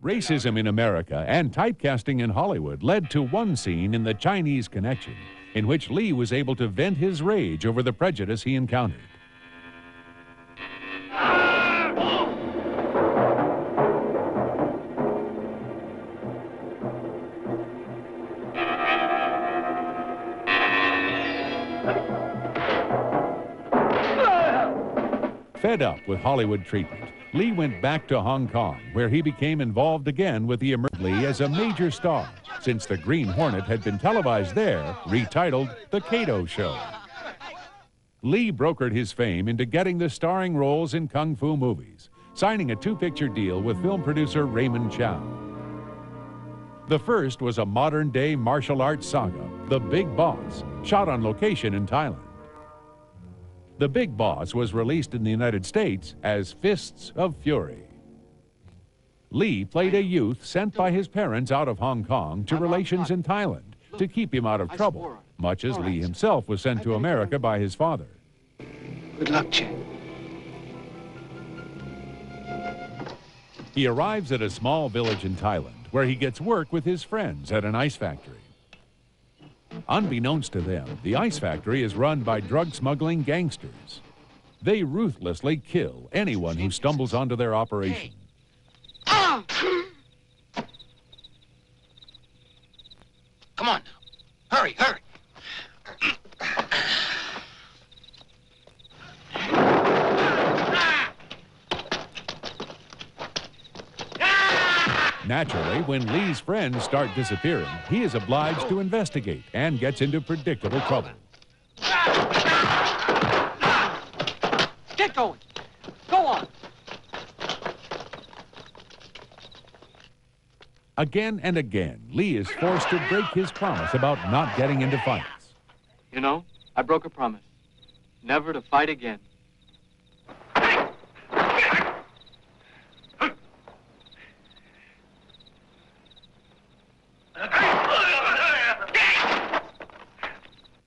Racism in America and typecasting in Hollywood led to one scene in The Chinese Connection in which Lee was able to vent his rage over the prejudice he encountered. Fed up with Hollywood treatment, Lee went back to Hong Kong, where he became involved again with the Lee as a major star, since The Green Hornet had been televised there, retitled The Kato Show. Lee brokered his fame into getting the starring roles in kung fu movies, signing a two-picture deal with film producer Raymond Chow. The first was a modern-day martial arts saga, The Big Boss, shot on location in Thailand. The Big Boss was released in the United States as Fists of Fury. Lee played a youth sent by his parents out of Hong Kong to relations in Thailand to keep him out of trouble, much as Lee himself was sent to America by his father. Good luck, Chick. He arrives at a small village in Thailand where he gets work with his friends at an ice factory. Unbeknownst to them, the ice factory is run by drug-smuggling gangsters. They ruthlessly kill anyone who stumbles onto their operation. Come on now. Hurry, hurry. Naturally, when Lee's friends start disappearing, he is obliged to investigate and gets into predictable trouble. Get going. Go on. Again and again, Lee is forced to break his promise about not getting into fights. You know, I broke a promise. Never to fight again.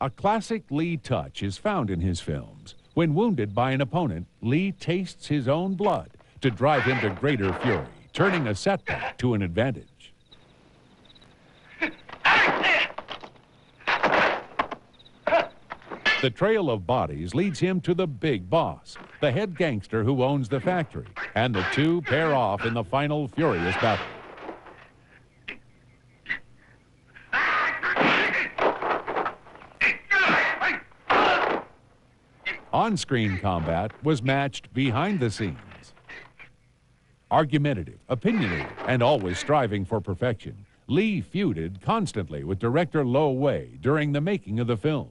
A classic Lee touch is found in his films. When wounded by an opponent, Lee tastes his own blood to drive him to greater fury, turning a setback to an advantage. The trail of bodies leads him to the Big Boss, the head gangster who owns the factory, and the two pair off in the final furious battle. On-screen combat was matched behind the scenes. Argumentative, opinionated, and always striving for perfection, Lee feuded constantly with director Lo Wei during the making of the film.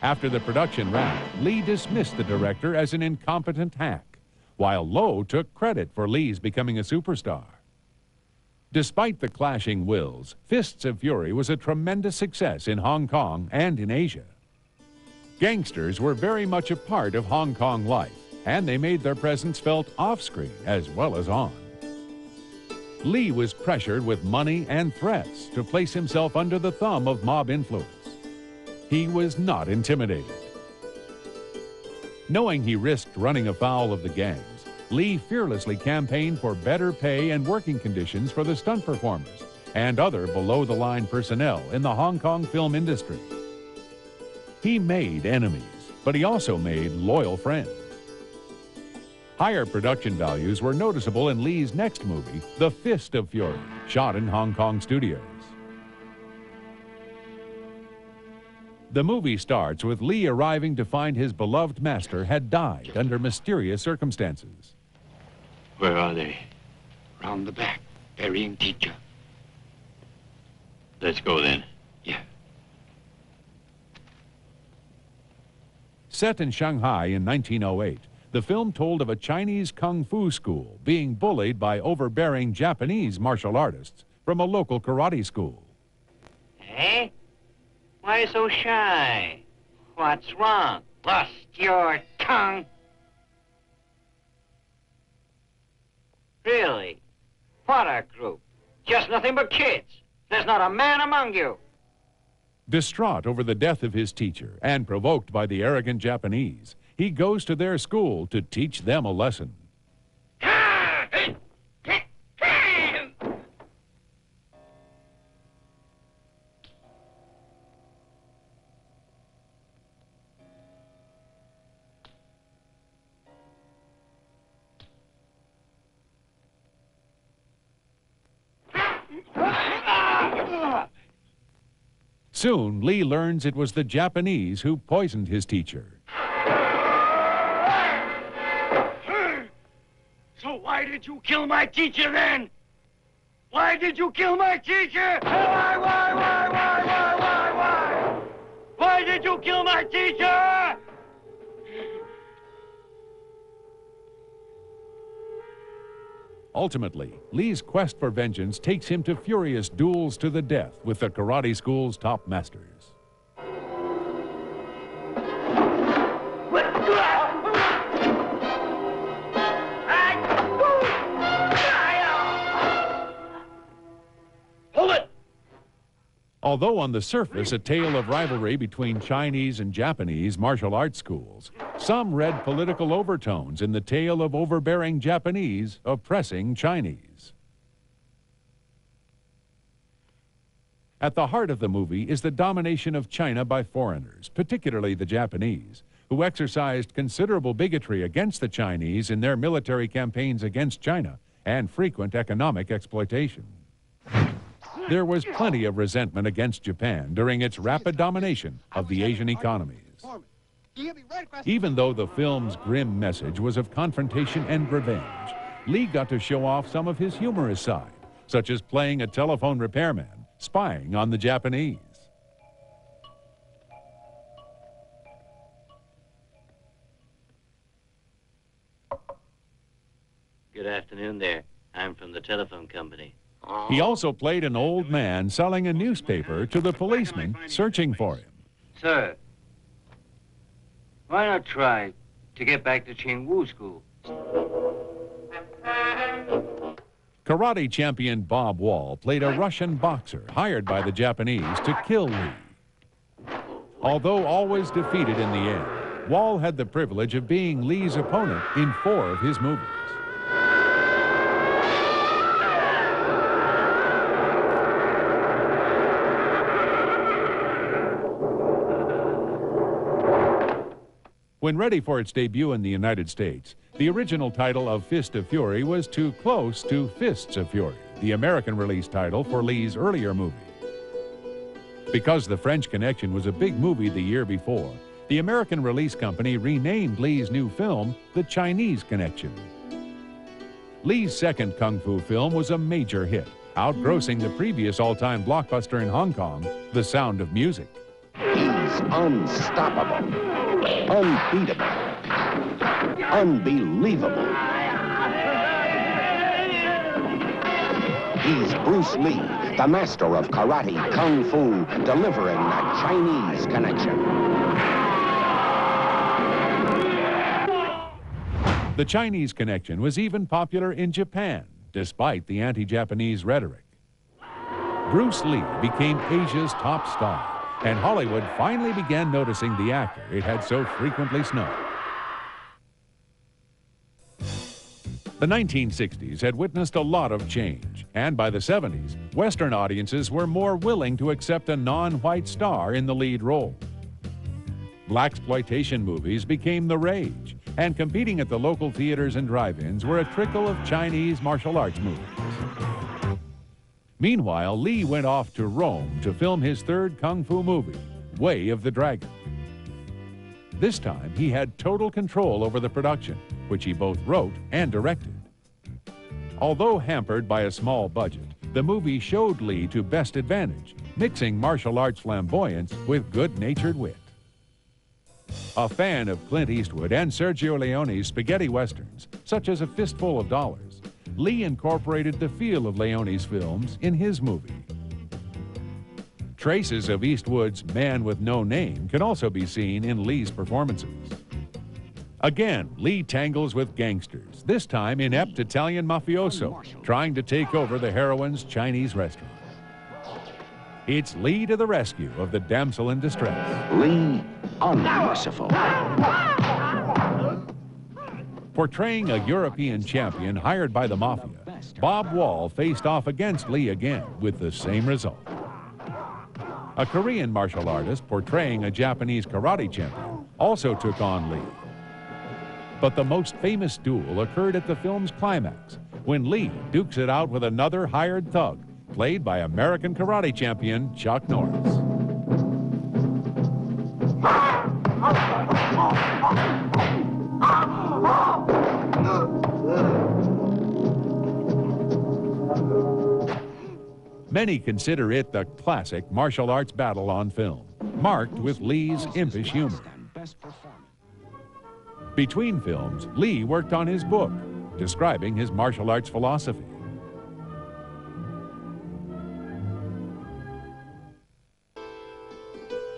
After the production wrapped, Lee dismissed the director as an incompetent hack, while Lo took credit for Lee's becoming a superstar. Despite the clashing wills, Fists of Fury was a tremendous success in Hong Kong and in Asia. Gangsters were very much a part of Hong Kong life, and they made their presence felt off-screen as well as on. Lee was pressured with money and threats to place himself under the thumb of mob influence. He was not intimidated. Knowing he risked running afoul of the gangs, Lee fearlessly campaigned for better pay and working conditions for the stunt performers and other below-the-line personnel in the Hong Kong film industry. He made enemies, but he also made loyal friends. Higher production values were noticeable in Lee's next movie, The Fist of Fury, shot in Hong Kong studios. The movie starts with Lee arriving to find his beloved master had died under mysterious circumstances. Where are they? Round the back, burying teacher. Let's go then. Yeah. Set in Shanghai in 1908, the film told of a Chinese kung fu school being bullied by overbearing Japanese martial artists from a local karate school. Eh? Why so shy? What's wrong? Lost your tongue? Really? What a group. Just nothing but kids. There's not a man among you. Distraught over the death of his teacher and provoked by the arrogant Japanese, he goes to their school to teach them a lesson. Soon, Lee learns it was the Japanese who poisoned his teacher. So why did you kill my teacher then? Why did you kill my teacher? Why? Why did you kill my teacher? Ultimately, Lee's quest for vengeance takes him to furious duels to the death with the karate school's top masters. Hold it! Although on the surface a tale of rivalry between Chinese and Japanese martial arts schools, some read political overtones in the tale of overbearing Japanese oppressing Chinese. At the heart of the movie is the domination of China by foreigners, particularly the Japanese, who exercised considerable bigotry against the Chinese in their military campaigns against China and frequent economic exploitation. There was plenty of resentment against Japan during its rapid domination of the Asian economies. Even though the film's grim message was of confrontation and revenge, Lee got to show off some of his humorous side, such as playing a telephone repairman, spying on the Japanese. Good afternoon there. I'm from the telephone company. He also played an old man selling a newspaper to the policeman searching for him. Sir, why not try to get back to Ching Wu School? Karate champion Bob Wall played a Russian boxer hired by the Japanese to kill Lee. Although always defeated in the end, Wall had the privilege of being Lee's opponent in 4 of his movies. When ready for its debut in the United States, the original title of Fist of Fury was too close to Fists of Fury, the American release title for Lee's earlier movie. Because The French Connection was a big movie the year before, the American release company renamed Lee's new film The Chinese Connection. Lee's second kung fu film was a major hit, outgrossing the previous all-time blockbuster in Hong Kong, The Sound of Music. He's unstoppable, unbeatable, unbelievable. He's Bruce Lee, the master of karate, kung fu, delivering the Chinese Connection. The Chinese Connection was even popular in Japan, despite the anti-Japanese rhetoric. Bruce Lee became Asia's top star, and Hollywood finally began noticing the actor it had so frequently snubbed. The 1960s had witnessed a lot of change, and by the 70s, Western audiences were more willing to accept a non-white star in the lead role. Blaxploitation movies became the rage, and competing at the local theaters and drive-ins were a trickle of Chinese martial arts movies. Meanwhile, Lee went off to Rome to film his third kung fu movie, Way of the Dragon. This time, he had total control over the production, which he both wrote and directed. Although hampered by a small budget, the movie showed Lee to best advantage, mixing martial arts flamboyance with good-natured wit. A fan of Clint Eastwood and Sergio Leone's spaghetti westerns, such as A Fistful of Dollars, Lee incorporated the feel of Leone's films in his movie. Traces of Eastwood's Man with No Name can also be seen in Lee's performances. Again, Lee tangles with gangsters, this time inept Italian mafioso, trying to take over the heroine's Chinese restaurant. It's Lee to the rescue of the damsel in distress. Lee, unmerciful. Portraying a European champion hired by the mafia, Bob Wall faced off against Lee again with the same result. A Korean martial artist portraying a Japanese karate champion also took on Lee. But the most famous duel occurred at the film's climax, when Lee dukes it out with another hired thug, played by American karate champion Chuck Norris. Many consider it the classic martial arts battle on film, marked with Lee's impish humor. Between films, Lee worked on his book, describing his martial arts philosophy.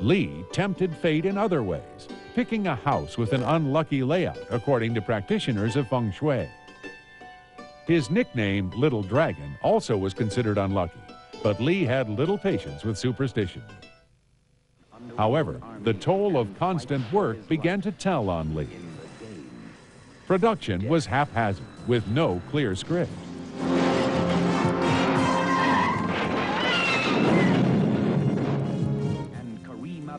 Lee tempted fate in other ways, picking a house with an unlucky layout, according to practitioners of feng shui. His nickname, Little Dragon, also was considered unlucky, but Lee had little patience with superstition. However, the toll of constant work began to tell on Lee. Production was haphazard, with no clear script.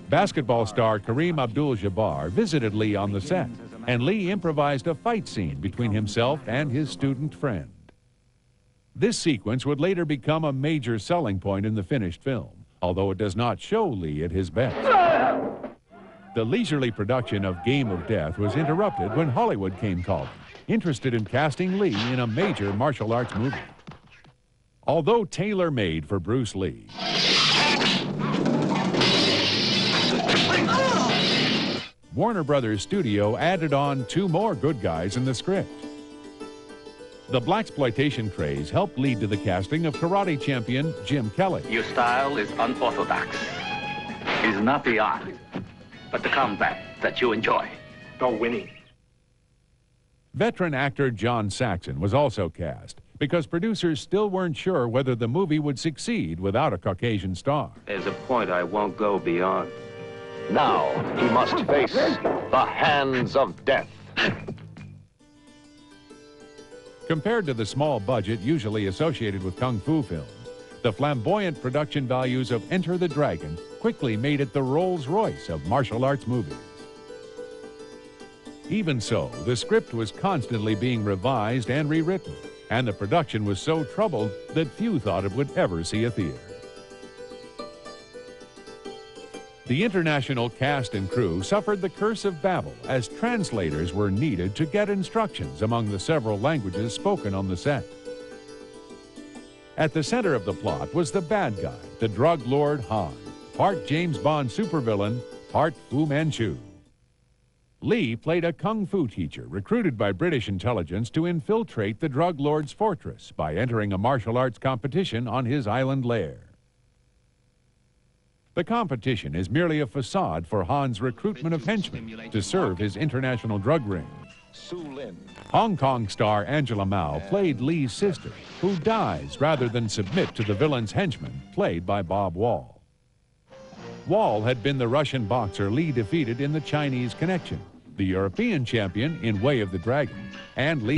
Basketball star Kareem Abdul-Jabbar visited Lee on the set, and Lee improvised a fight scene between himself and his student friend. This sequence would later become a major selling point in the finished film, although it does not show Lee at his best. The leisurely production of Game of Death was interrupted when Hollywood came calling, interested in casting Lee in a major martial arts movie. Although tailor-made for Bruce Lee, Warner Brothers Studio added on 2 more good guys in the script. The blaxploitation craze helped lead to the casting of karate champion Jim Kelly. Your style is unorthodox. It is not the art, but the combat that you enjoy. The winning. Veteran actor John Saxon was also cast because producers still weren't sure whether the movie would succeed without a Caucasian star. There's a point I won't go beyond. Now he must face the hands of death. Compared to the small budget usually associated with kung fu films, the flamboyant production values of Enter the Dragon quickly made it the Rolls-Royce of martial arts movies. Even so, the script was constantly being revised and rewritten, and the production was so troubled that few thought it would ever see a theater. The international cast and crew suffered the curse of Babel as translators were needed to get instructions among the several languages spoken on the set. At the center of the plot was the bad guy, the drug lord Han, part James Bond supervillain, part Fu Manchu. Lee played a kung fu teacher recruited by British intelligence to infiltrate the drug lord's fortress by entering a martial arts competition on his island lair. The competition is merely a facade for Han's recruitment of henchmen to serve his international drug ring. Hong Kong star Angela Mao played Lee's sister, who dies rather than submit to the villain's henchman, played by Bob Wall. Wall had been the Russian boxer Lee defeated in the Chinese Connection, the European champion in Way of the Dragon, and Lee